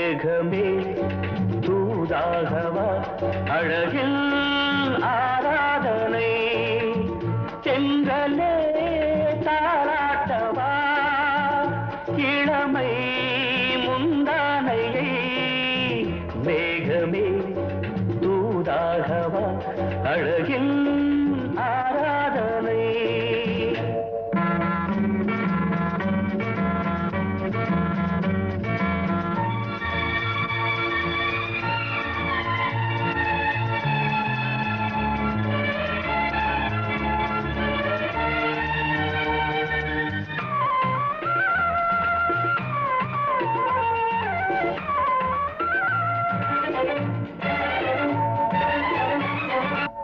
மேகமே தூதாகவா அழகில் ஆராதனை செங்கலே தாராட்டவா இளமை முந்தானையை மேகமே தூதாகவா அழகில் ஆராதனை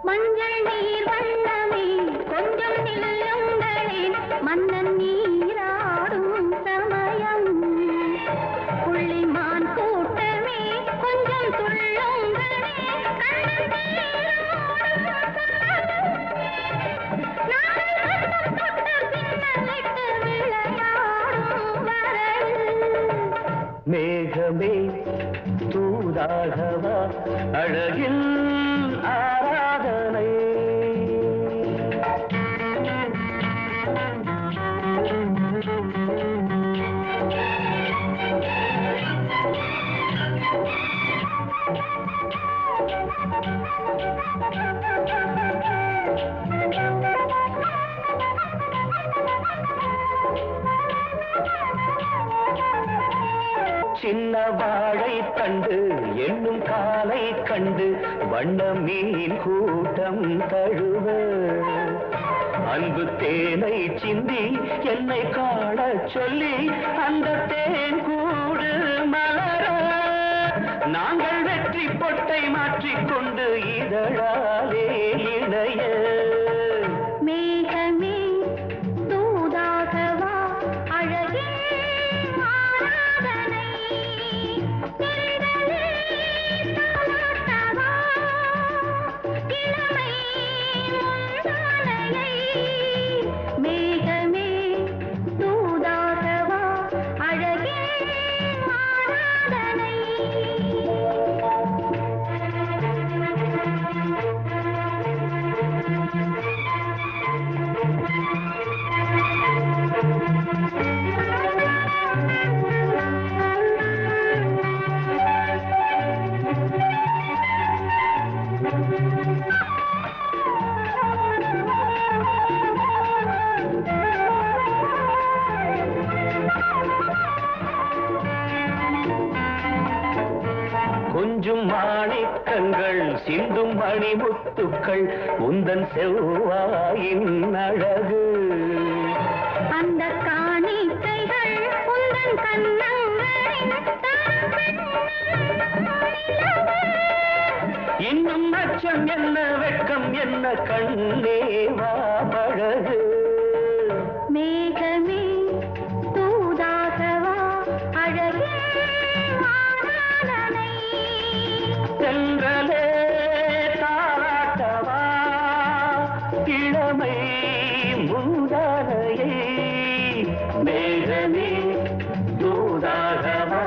மஞ்சள் நீர் வண்ணமே கொஞ்சம் நில்லுங்களேன் மன்னன் நீராடும் சமயம் புள்ளிமான் கூட்டமே கொஞ்சம் துள்ளுங்களே மேகமே தூதாகவா அழகில் ஆராதனை சின்ன வாழை தண்டு எண்ணும் காலை கண்டு வண்ண மீன் கூட்டம் தழுவ அன்பு தேனை சிந்தி என்னை காண சொல்லி அந்த தேன் கூடு மலர நாங்கள் வெற்றி பொட்டை மாற்றிக்கொண்டு இதழாலே இணைய மேகமே தூதாகவா அழகே ஆராதனை செந்தலே தாலாட்டவா இளமை முந்தானையை மேகமே தூதாகவா அழகே ஆராதனை கொஞ்சும் மாணிக்கங்கள் சிந்தும் மணிமுத்துக்கள் உந்தன் செவ்வாயின் அழகு அந்த காணிக்கைகள் உந்தன் கண்ணங்களின் இன்னும் அச்சம் என்ன வெட்கம் என்ன கண்ணேவா பழகு மேகமே தூதாகவா அழகே ஆராதனை சென்றலே தாராட்டவா இளமை முந்தானையை மேகமே தூதாகவா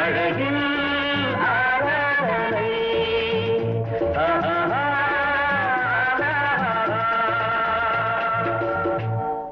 அழகில் ஆராதனை